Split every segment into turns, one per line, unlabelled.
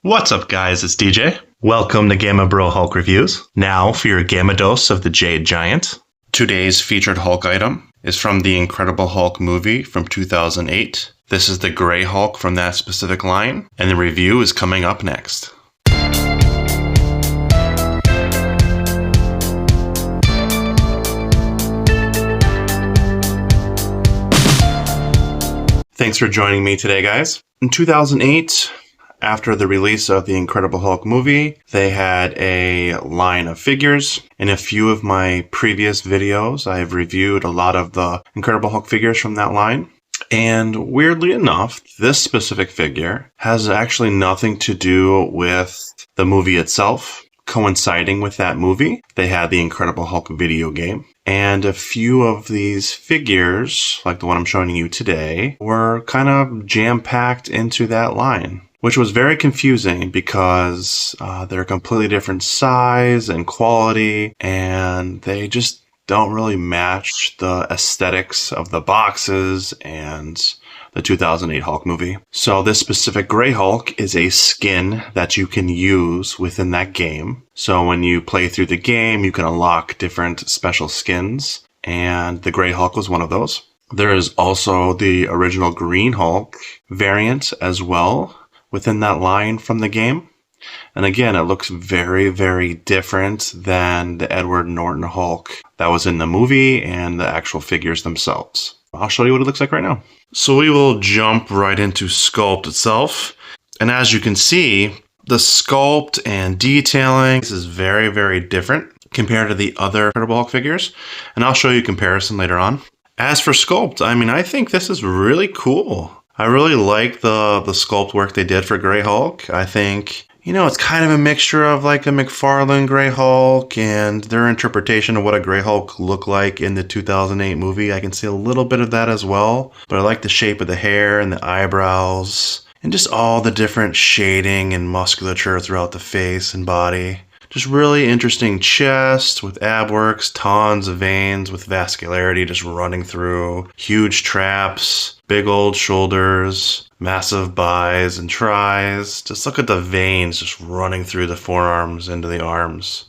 What's up, guys? It's DJ. Welcome to Gamma Bro Hulk Reviews. Now for your Gamma Dose of the Jade Giant. Today's featured Hulk item is from the Incredible Hulk movie from 2008. This is the Gray Hulk from that specific line, and the review is coming up next. Thanks for joining me today, guys. In 2008, after the release of the Incredible Hulk movie, they had a line of figures. In a few of my previous videos, I've reviewed a lot of the Incredible Hulk figures from that line. And weirdly enough, this specific figure has actually nothing to do with the movie itself. Coinciding with that movie, they had the Incredible Hulk video game. And a few of these figures, like the one I'm showing you today, were kind of jam-packed into that line, which was very confusing because they're a completely different size and quality, and they just don't really match the aesthetics of the boxes and the 2008 Hulk movie. So this specific Gray Hulk is a skin that you can use within that game. So when you play through the game, you can unlock different special skins, and the Gray Hulk was one of those. There is also the original Green Hulk variant as well within that line from the game. And again, it looks very, very different than the Edward Norton Hulk that was in the movie and the actual figures themselves. I'll show you what it looks like right now. So we will jump right into Sculpt itself. And as you can see, the sculpt and detailing is very, very different compared to the other Incredible Hulk figures. And I'll show you a comparison later on. As for Sculpt, I think this is really cool. I really like the sculpt work they did for Gray Hulk. I think, it's kind of a mixture of like a McFarlane Gray Hulk and their interpretation of what a Gray Hulk looked like in the 2008 movie. I can see a little bit of that as well. But I like the shape of the hair and the eyebrows and just all the different shading and musculature throughout the face and body. Just really interesting chest with ab works, tons of veins with vascularity just running through, huge traps, big old shoulders, massive bis and tris. Just look at the veins just running through the forearms into the arms.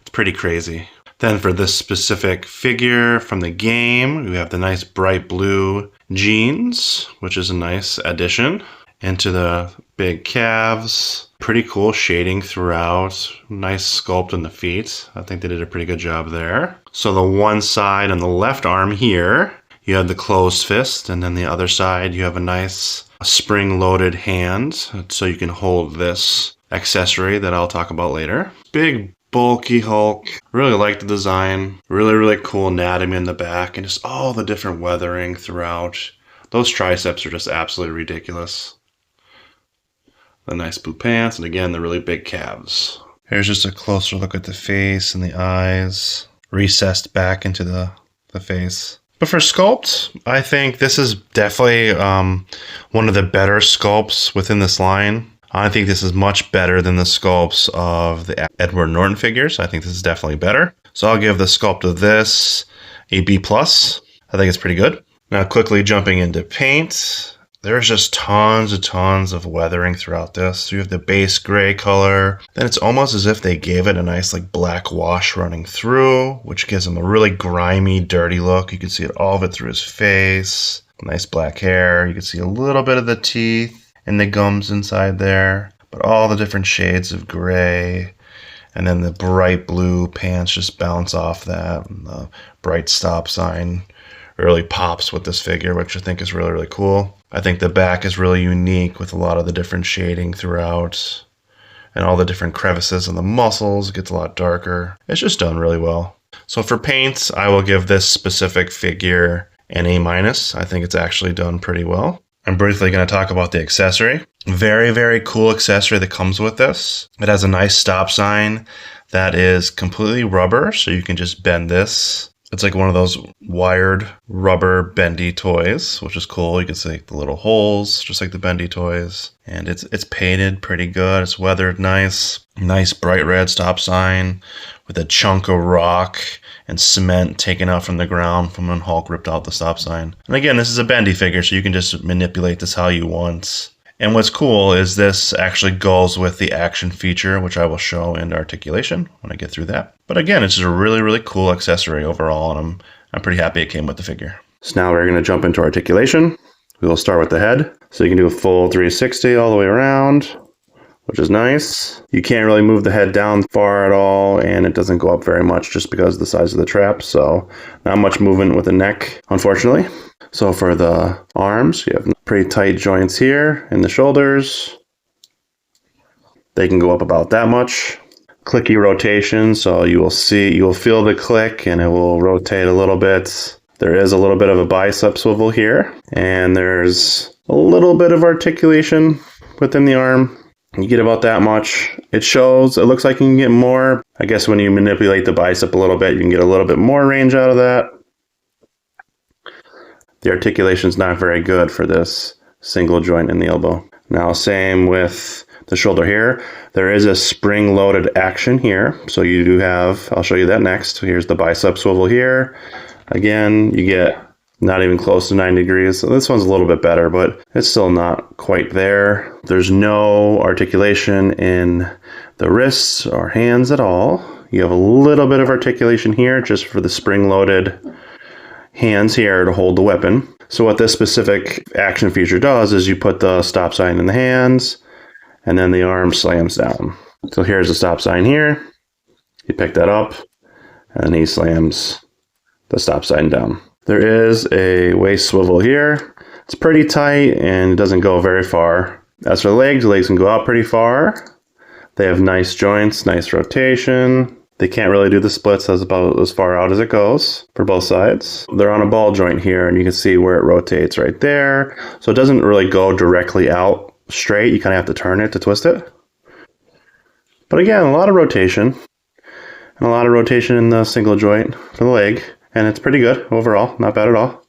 It's pretty crazy. Then for this specific figure from the game, we have the nice bright blue jeans, which is a nice addition into the big calves. Pretty cool shading throughout. Nice sculpt in the feet. I think they did a pretty good job there. So the one side on the left arm here, you have the closed fist, and then the other side you have a nice spring-loaded hand, so you can hold this accessory that I'll talk about later. Big bulky Hulk. Really like the design. Really, really cool anatomy in the back, and just all the different weathering throughout. Those triceps are just absolutely ridiculous. The nice blue pants, and again, the really big calves. Here's just a closer look at the face and the eyes, recessed back into the face. But for sculpt, I think this is definitely one of the better sculpts within this line. I think this is much better than the sculpts of the Edward Norton figures. I think this is definitely better. So I'll give the sculpt of this a B+. I think it's pretty good. Now quickly jumping into paint. There's just tons and tons of weathering throughout this. So you have the base gray color. Then it's almost as if they gave it a nice like black wash running through, which gives him a really grimy, dirty look. You can see all of it through his face. Nice black hair. You can see a little bit of the teeth and the gums inside there. But all the different shades of gray. And then the bright blue pants just bounce off that. And the bright stop sign really pops with this figure, which I think is really, really cool. I think the back is really unique with a lot of the different shading throughout and all the different crevices in the muscles. It gets a lot darker. It's just done really well. So for paints, I will give this specific figure an A-. I think it's actually done pretty well. I'm briefly going to talk about the accessory. Very, very cool accessory that comes with this. It has a nice stop sign that is completely rubber, so you can just bend this. It's like one of those wired rubber bendy toys, which is cool. You can see the little holes, just like the bendy toys. And it's painted pretty good. It's weathered nice. Nice bright red stop sign with a chunk of rock and cement taken out from the ground from when Hulk ripped out the stop sign. And again, this is a bendy figure, so you can just manipulate this how you want. And what's cool is this actually goes with the action feature, which I will show in articulation when I get through that. But again, it's just a really, really cool accessory overall, and I'm pretty happy it came with the figure. So now we're going to jump into articulation. We'll start with the head. So you can do a full 360 all the way around, which is nice. You can't really move the head down far at all, and it doesn't go up very much just because of the size of the trap. So not much movement with the neck, unfortunately. So for the arms, you have pretty tight joints here in the shoulders. They can go up about that much. Clicky rotation, so you'll feel the click and it will rotate a little bit. There is a little bit of a bicep swivel here, and there's a little bit of articulation within the arm. You get about that much. It looks like you can get more. I guess when you manipulate the bicep a little bit, you can get a little bit more range out of that. The articulation is not very good for this single joint in the elbow. Now, same with the shoulder here. There is a spring-loaded action here. So you do have, I'll show you that next. Here's the bicep swivel here. Again, you get not even close to 90 degrees. So this one's a little bit better, but it's still not quite there. There's no articulation in the wrists or hands at all. You have a little bit of articulation here just for the spring-loaded hands here to hold the weapon. So what this specific action feature does is you put the stop sign in the hands, and then the arm slams down. So here's the stop sign here. You pick that up, and he slams the stop sign down. There is a waist swivel here. It's pretty tight, and it doesn't go very far. As for the legs can go out pretty far. They have nice joints, nice rotation. They can't really do the splits. That's about as far out as it goes for both sides. They're on a ball joint here, and you can see where it rotates right there. So it doesn't really go directly out straight. You kind of have to turn it to twist it. But again, a lot of rotation. And a lot of rotation in the single joint for the leg. And it's pretty good overall. Not bad at all.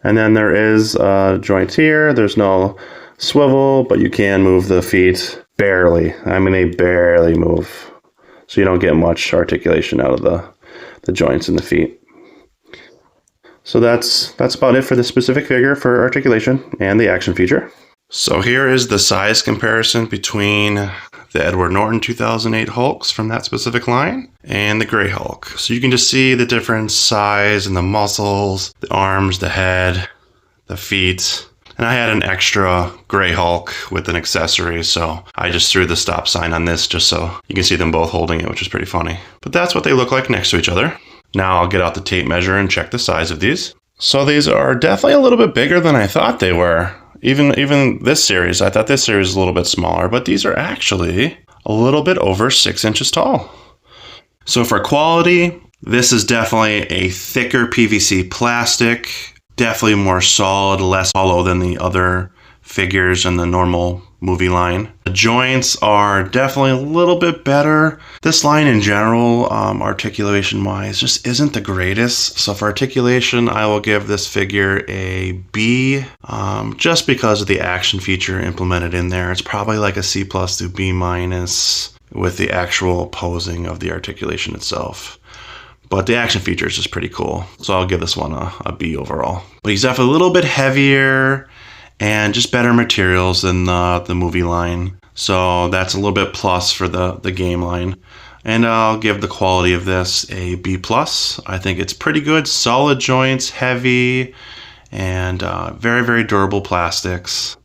And then there is joints here. There's no swivel, but you can move the feet barely. I mean, they barely move. So you don't get much articulation out of the joints in the feet. So that's about it for this specific figure for articulation and the action feature. So here is the size comparison between the Edward Norton 2008 Hulks from that specific line and the Gray Hulk. So you can just see the different size and the muscles, the arms, the head, the feet. And I had an extra Gray Hulk with an accessory, so I just threw the stop sign on this just so you can see them both holding it, which is pretty funny. But that's what they look like next to each other. Now I'll get out the tape measure and check the size of these. So these are definitely a little bit bigger than I thought they were. Even this series, I thought this series was a little bit smaller, but these are actually a little bit over 6 inches tall. So for quality, this is definitely a thicker PVC plastic. Definitely more solid, less hollow than the other figures in the normal movie line. The joints are definitely a little bit better. This line in general, articulation-wise, just isn't the greatest. So for articulation, I will give this figure a B, just because of the action feature implemented in there. It's probably like a C+ to B- with the actual posing of the articulation itself. But the action feature is just pretty cool. So I'll give this one a B overall. But he's definitely a little bit heavier and just better materials than the movie line. So that's a little bit plus for the game line. And I'll give the quality of this a B+. I think it's pretty good. Solid joints, heavy, and very, very durable plastics.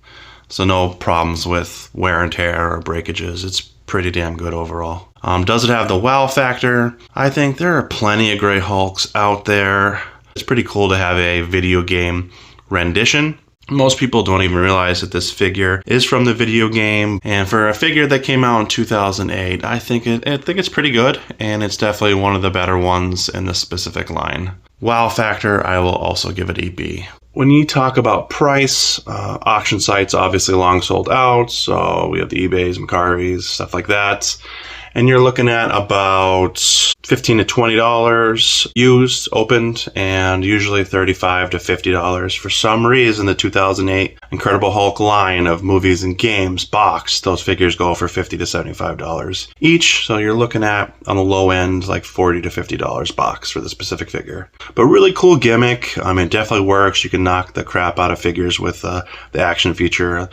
So no problems with wear and tear or breakages. It's pretty damn good overall. Does it have the wow factor? I think there are plenty of Gray Hulks out there. It's pretty cool to have a video game rendition. Most people don't even realize that this figure is from the video game. And for a figure that came out in 2008, I think it's pretty good. And it's definitely one of the better ones in this specific line. Wow factor, I will also give it a B. When you talk about price, auction sites obviously long sold out. So we have the eBays, Mercaris, stuff like that. And you're looking at about $15 to $20 used, opened, and usually $35 to $50. For some reason, the 2008 Incredible Hulk line of movies and games boxed, those figures go for $50 to $75 each. So you're looking at, on the low end, like $40 to $50 box for the specific figure. But really cool gimmick. I mean, it definitely works. You can knock the crap out of figures with the action feature.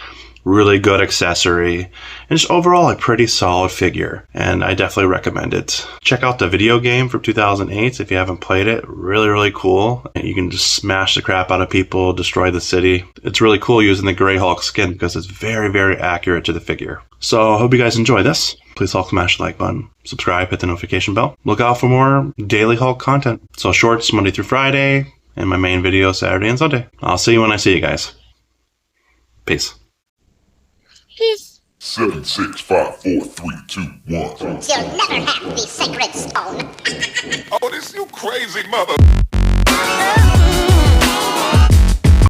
really good accessory, and just overall a pretty solid figure, and I definitely recommend it. Check out the video game from 2008 if you haven't played it. Really, really cool. You can just smash the crap out of people, destroy the city. It's really cool using the Grey Hulk skin because it's very, very accurate to the figure. So I hope you guys enjoy this. Please all smash the like button, subscribe, hit the notification bell. Look out for more daily Hulk content. So shorts Monday through Friday, and my main video Saturday and Sunday. I'll see you when I see you guys. Peace.
Peace.
7, 6, 5, 4, 3, 2, 1.
You'll never have the sacred stone.
Oh, this you crazy mother.